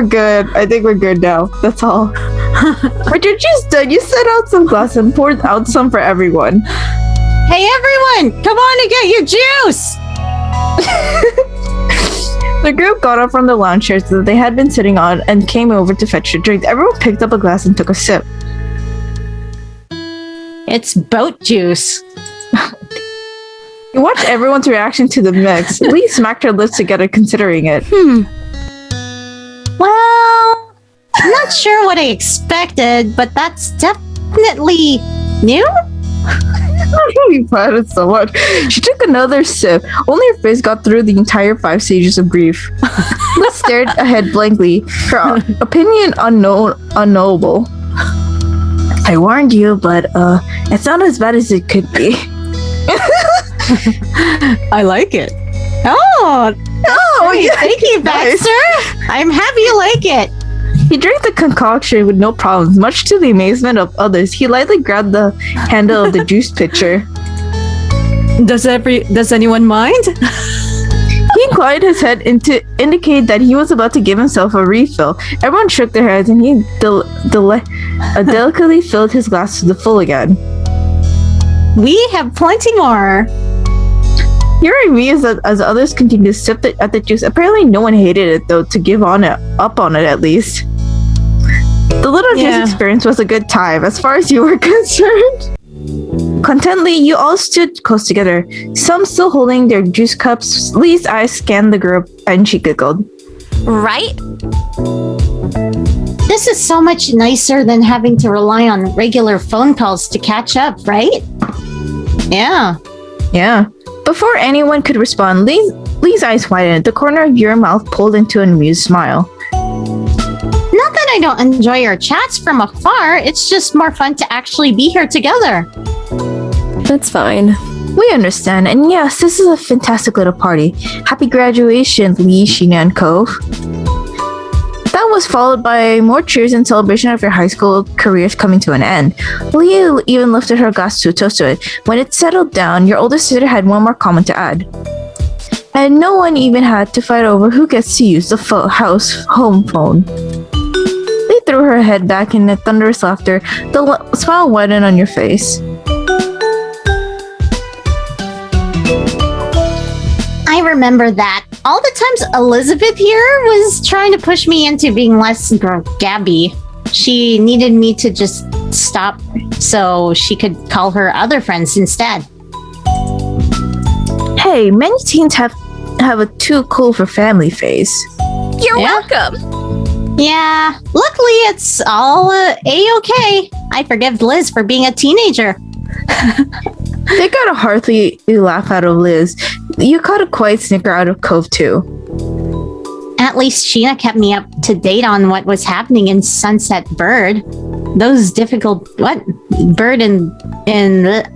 good. I think we're good now. That's all. But you're just done. You set out some glass and poured out some for everyone.
Hey, everyone! Come on and get your juice!
The group got up from the lounge chairs that they had been sitting on and came over to fetch a drink. Everyone picked up a glass and took a sip.
It's boat juice.
You watched everyone's reaction to the mix. Lee smacked her lips together considering it.
Well, I'm not sure what I expected, but that's definitely new.
You it so much. She took another sip. Only her face got through the entire 5 stages of grief. Liz stared ahead blankly, her opinion unknowable. I warned you, but it's not as bad as it could be.
I like it. Oh,
Oh,
thank you, Baxter. I'm happy you like it.
He drank the concoction with no problems. Much to the amazement of others, he lightly grabbed the handle of the juice pitcher.
Does anyone mind?
He inclined his head to indicate that he was about to give himself a refill. Everyone shook their heads, and he delicately filled his glass to the full again.
We have plenty more.
Your review is that as others continued to sip at the juice, apparently no one hated it though. To give up on it at least. The little juice experience was a good time as far as you were concerned. Contently, you all stood close together, some still holding their juice cups. Lee's eyes scanned the group and she giggled.
Right?
This is so much nicer than having to rely on regular phone calls to catch up, right?
Yeah.
Yeah. Before anyone could respond, Lee's eyes widened. The corner of your mouth pulled into an amused smile.
Not that I don't enjoy our chats from afar, it's just more fun to actually be here together.
That's fine.
We understand, and yes, this is a fantastic little party. Happy graduation, Lee, Sheena, and Cove. That was followed by more cheers in celebration of your high school careers coming to an end. Lee even lifted her glass to toast to it. When it settled down, your older sister had one more comment to add. And no one even had to fight over who gets to use the house home phone. Lee threw her head back in a thunderous laughter. The smile widened on your face.
I remember that. All the times Elizabeth here was trying to push me into being less Gabby. She needed me to just stop so she could call her other friends instead.
Hey, many teens have a too cool for family phase.
You're
Yeah.
welcome.
Yeah, luckily it's all A-okay. I forgive Liz for being a teenager.
They got a hearty laugh out of Liz. You caught a quiet snicker out of Cove too.
At least Sheena kept me up to date on what was happening in Sunset Bird. Those difficult bird in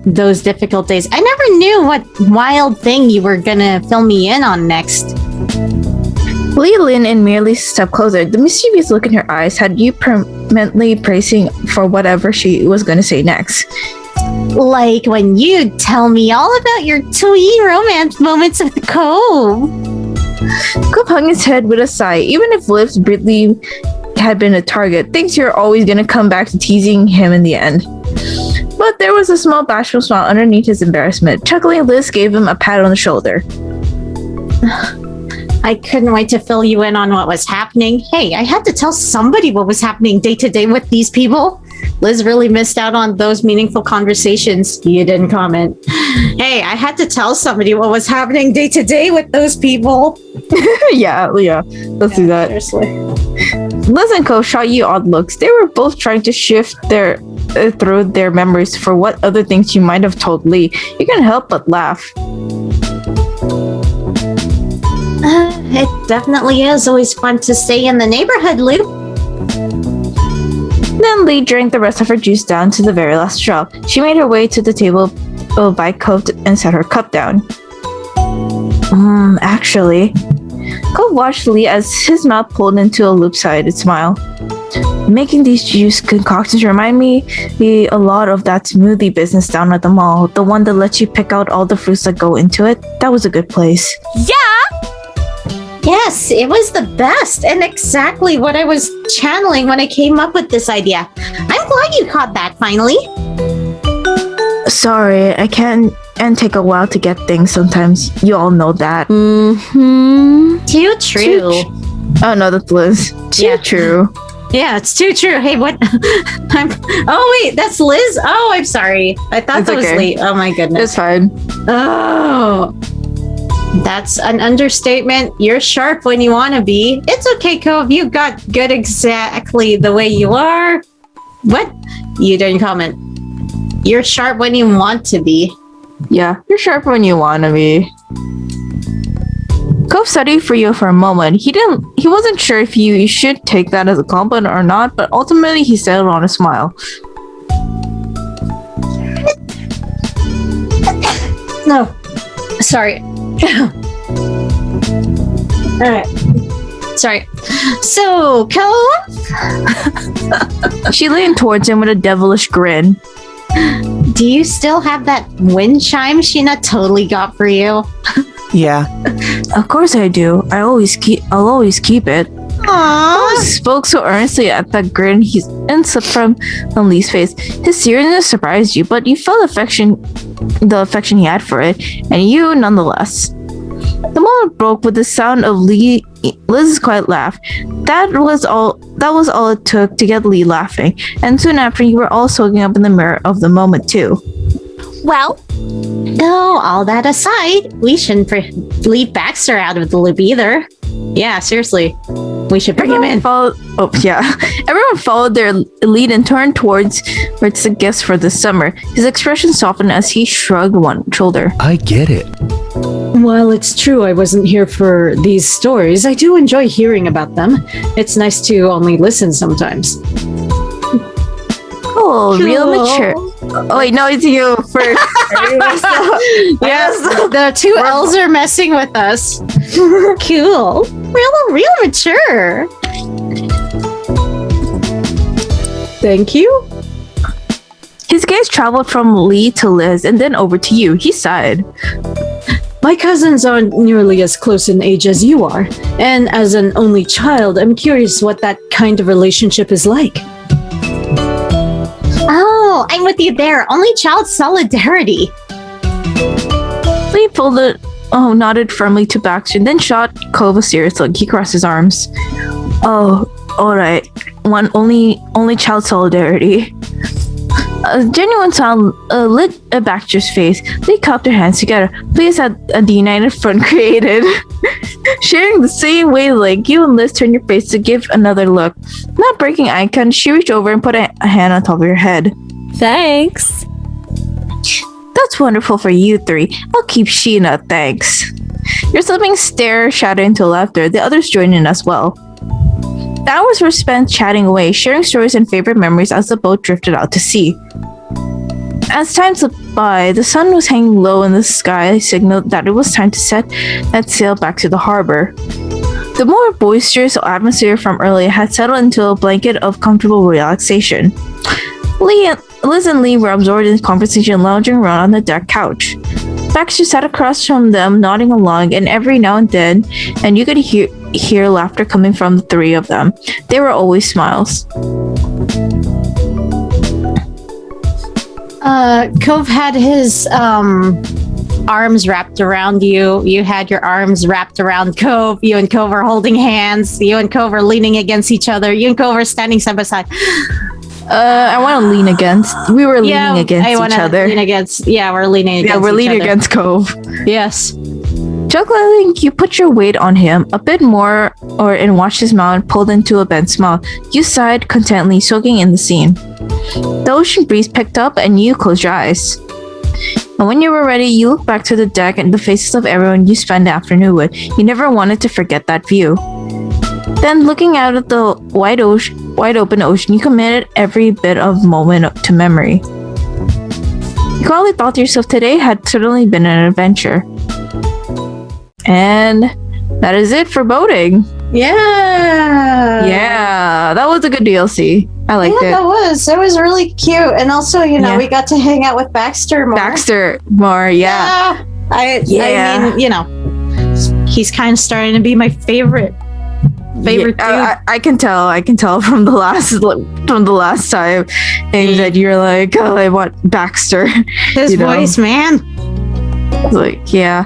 those difficult days. I never knew what wild thing you were gonna fill me in on next.
Lee Lin and merely stepped closer. The mischievous look in her eyes had you permanently bracing for whatever she was going to say next.
Like when you tell me all about your twee romance moments at the Cove.
Coop hung his head with a sigh. Even if Liv's briefly had been a target, thinks you're always going to come back to teasing him in the end. But there was a small bashful smile underneath his embarrassment. Chuckling, Liz gave him a pat on the shoulder.
I couldn't wait to fill you in on what was happening. Hey, I had to tell somebody what was happening day to day with these people. Liz really missed out on those meaningful conversations. You didn't comment. Hey, I had to tell somebody what was happening day to day with those people.
yeah. Let's do that.
Seriously.
Liz and Co shot you odd looks. They were both trying to shift through their memories for what other things you might have told Lee. You couldn't help but laugh.
It definitely is always fun to stay in the neighborhood, Lou.
Then Lee drank the rest of her juice down to the very last drop. She made her way to the table by Cove and set her cup down. Actually. Cove watched Lee as his mouth pulled into a loop-sided smile. Making these juice concoctions remind me a lot of that smoothie business down at the mall. The one that lets you pick out all the fruits that go into it. That was a good place.
Yeah!
Yes, it was the best and exactly what I was channeling when I came up with this idea. I'm glad you caught that finally.
Sorry, I can and take a while to get things sometimes. You all know that.
Mm-hmm.
Too true.
Oh no, that's Liz. Too true.
Yeah, it's too true. Hey, what? Oh wait, that's Liz. Oh, I'm sorry. I thought
It's
that was
okay.
Lee. Oh my goodness.
It's fine.
Oh, that's an understatement. You're sharp when you want to be. It's okay, Cove. You got good exactly the way you are. What? You didn't comment. You're sharp when you want to be.
Yeah, you're sharp when you wanna be. Cove studied for you for a moment. He wasn't sure if you should take that as a compliment or not, but ultimately he settled on a smile.
No. Sorry. Alright. Sorry. So, Cove?
She leaned towards him with a devilish grin.
Do you still have that wind chime Sheena totally got for you?
Yeah.
Of course I do. I'll always keep it.
Aww.
He spoke so earnestly at that grin he slipped from Lee's face. His seriousness surprised you, but you felt the affection he had for it, and you nonetheless. The moment broke with the sound of Liz's quiet laugh. That was all it took to get Lee laughing, and soon after you were all soaking up in the mirror of the moment too.
Well,
No, all that aside, we shouldn't leave Baxter out of the loop either. Yeah, seriously. We should bring him in.
Everyone followed their lead and turned towards the gifts for the summer. His expression softened as he shrugged one shoulder.
I get it.
While it's true I wasn't here for these stories, I do enjoy hearing about them. It's nice to only listen sometimes.
Cool, real mature. Oh wait, no, it's you first.
Yes, the two L's are messing with us. Cool. Real mature.
Thank you.
His gaze traveled from Lee to Liz and then over to you. He sighed.
My cousins aren't nearly as close in age as you are, and as an only child, I'm curious what that kind of relationship is like.
Oh, I'm with you there. Only child solidarity.
Lee nodded firmly to Baxter and then shot Cove a serious look. He crossed his arms. Oh, alright. Only child solidarity. A genuine sound lit Baxter's face. They cupped their hands together, pleased at the united front created. Sharing the same wavelength, you and Liz turned your face to give another look. Not breaking eye contact, she reached over and put a hand on top of your head.
thanks.
That's wonderful for you three. I'll keep Sheena, thanks. Your slipping stare shattered into laughter. The others joined in as well. The hours were spent chatting away, sharing stories and favorite memories as the boat drifted out to sea. As time slipped by, the sun was hanging low in the sky, signaled that it was time to set and sail back to the harbor. The more boisterous atmosphere from earlier had settled into a blanket of comfortable relaxation. Liz and Lee were absorbed in conversation, lounging around on the deck couch. Baxter sat across from them, nodding along, and every now and then, and you could hear laughter coming from the three of them. They were always smiles.
Cove had his arms wrapped around you. You had your arms wrapped around Cove. You and Cove are holding hands. You and Cove are leaning against each other. You and Cove are standing side by side.
I want to lean against. We were leaning against
I
each
wanna
other.
Lean against. Yeah, we're leaning against.
Yeah, we're
each
leaning
other.
against Cove.
Yes.
Chuckling, you put your weight on him a bit more, and watched his mouth pulled into a bent smile. You sighed contently, soaking in the scene. The ocean breeze picked up, and you closed your eyes. And when you were ready, you looked back to the deck and the faces of everyone you spent the afternoon with. You never wanted to forget that view. Then, looking out at the wide open ocean, you committed every bit of moment to memory. You probably thought to yourself, today had certainly been an adventure. And that is it for boating.
Yeah.
Yeah, that was a good DLC. I liked it.
That was really cute. And also,
Yeah.
we got to hang out with Baxter more.
Baxter more, yeah.
I mean, he's kind of starting to be my favorite dude.
I can tell from the last time and that you're like, oh, I want Baxter.
His voice, man.
Like, yeah.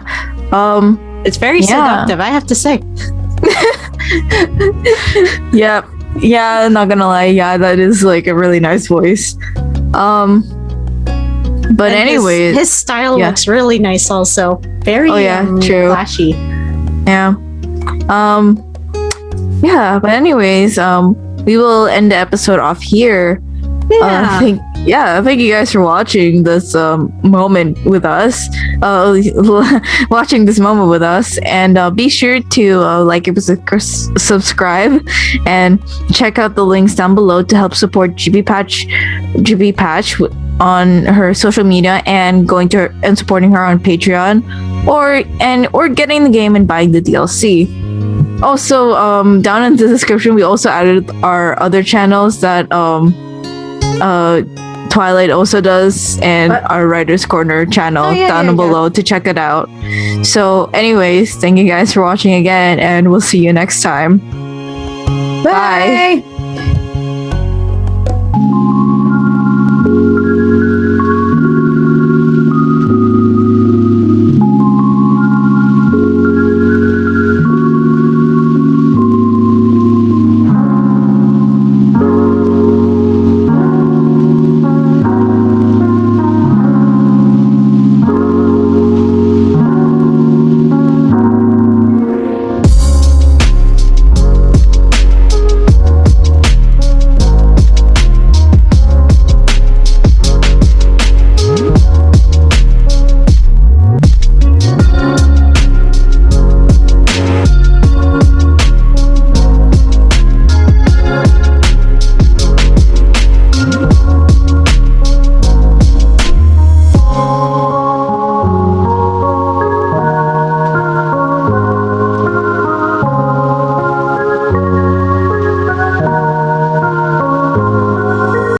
It's very seductive, I have to say.
Yep. Yeah, not gonna lie, yeah, that is like a really nice voice. But
And
anyways,
his style looks really nice also. Very
true.
flashy.
Yeah. Yeah, but anyways, we will end the episode off here. Thank you guys for watching this moment with us. Watching this moment with us, and be sure to like it, subscribe, and check out the links down below to help support GB Patch on her social media and going to her and supporting her on Patreon, or getting the game and buying the DLC. Also, down in the description, we also added our other channels that Twilight also does, and our Writer's Corner channel down below to check it out. So anyways, thank you guys for watching again, and we'll see you next time. Bye.